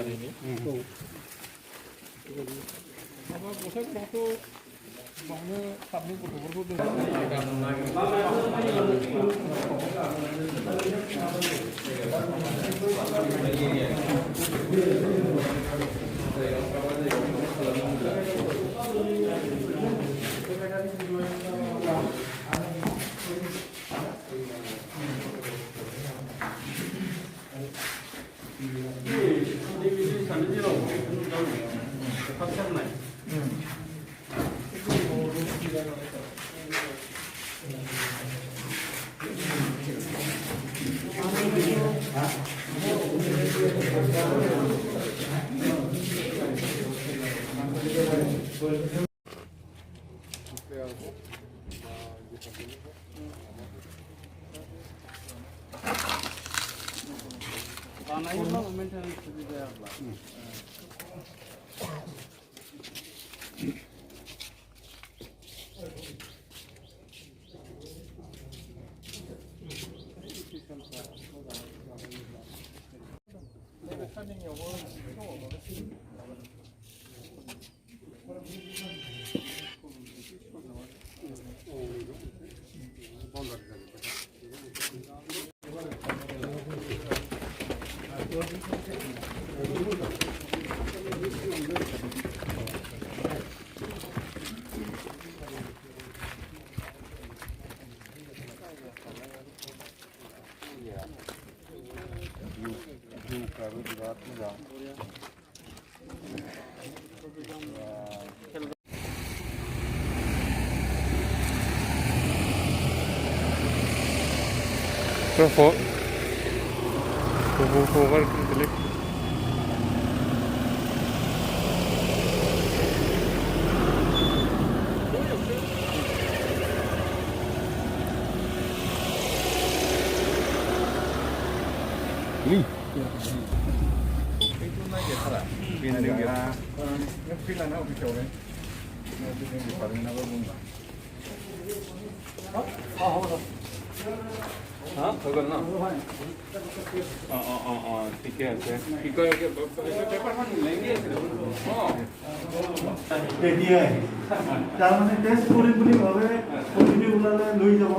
ini. Apa bosan waktu bangun kami kudu forward click. ঠিকে আছে কি কয় পেপাৰখন লাগি আছে তেতিয়াই তাৰমানে টেষ্ট কৰিম বুলি ভাবে পজিটিভ ওলালে লৈ যাব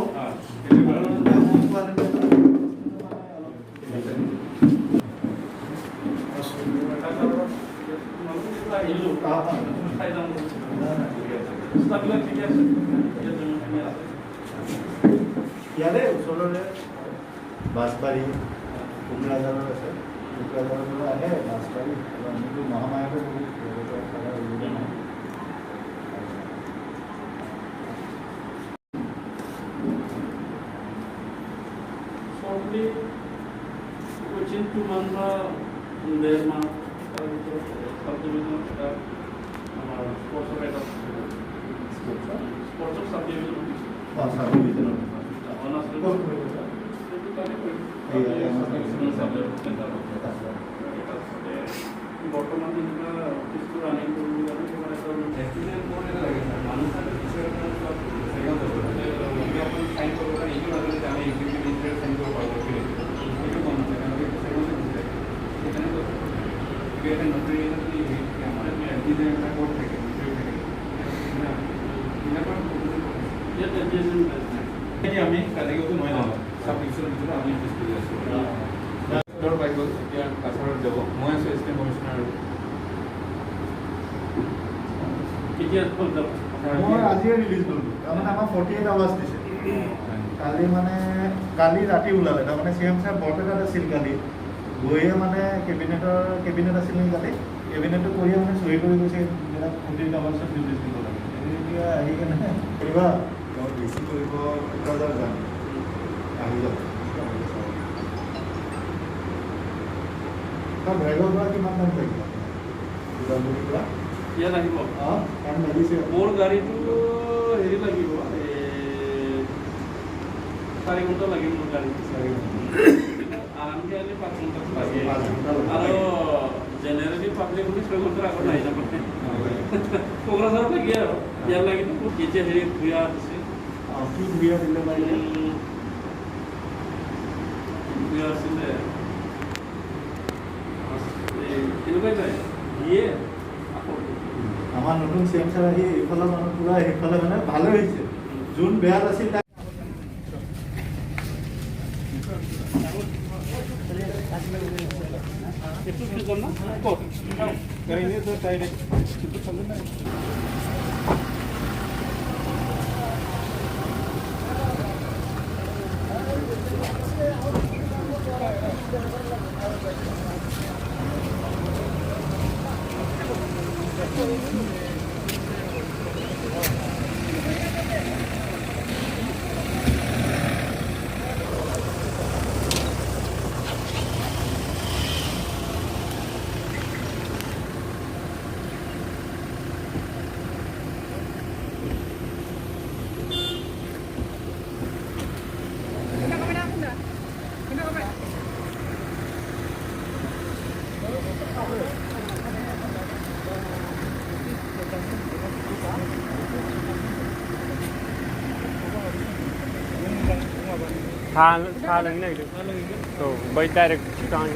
ইয়াৰে ওচৰৰে বাছবাৰী কোকৰাঝাৰৰ আছে কোকৰাঝাৰৰ পৰা আহে বাছবাৰী আমিতো মহামায়াতে shortly within 2 months there ma subdivision our sports of subdivision বৰ্তমান যেনিবা অফিচটো ৰানিং কৰিব আমি কালিগতো নহয় জানো চাব ডিভিজনৰ ভিতৰত আমি অফিচ কৰি আছোঁ পাই গ'ল এতিয়া কাছাৰত যাব মই আছোঁ এছিষ্টেণ্ট কমিশ্যনাৰ কেতিয়া মই আজিয়ে ৰিলিজ কৰিলোঁ তাৰমানে আমাৰ 48 আৱাৰ্ছ দিছে কালি মানে কালি ৰাতি ওলালে তাৰমানে চি এম ছাৰ বৰপেটাত আছিল কালি গৈয়ে মানে কেবিনেট আছিল নেকি কালি কেবিনেটটো কৰিয়ে মানে চহী কৰি গৈছে 48 আৱাৰ্ছত ৰিলিজ দিব লাগে এতিয়া আহি কেনে কৰিবা বেছি কৰিব কোকৰাঝাৰ যাম আহি যাব ভেগৰ পৰা কিমান দাম লাগিব গুৱাহাটীৰ পৰা ইয়াত আহিব টাইম লাগিছে মোৰ গাড়ীটো হেৰি লাগিব 4 ঘণ্টা লাগিব মোৰ গাড়ীটো 4 ঘণ্টা আৰামকে আহিলে 5 ঘণ্টা লাগে আৰু জেনেৰেলি পাব্লিক বুলি 6 ঘণ্টাৰ আগত আহি যাব কোকৰাঝাৰত লাগি আৰু ইয়াত লাগিব এতিয়া হেৰি ঘূৰা আছে কি ঘূৰা দিলে পাৰিলে ঘূৰা আছিলে এনেকুৱাই যায় দিয়ে আকৌ আমাৰ নতুন চি এম ছাৰ আহি এইফালে মানুহ পুৰা সেইফালে মানে ভালে হৈছে যোন বেয়া আছিল তাক এইটো কি জানো ক'ত Kayaknya tuh direct itu sampai Tha lần này được. Rồi bay direct trang.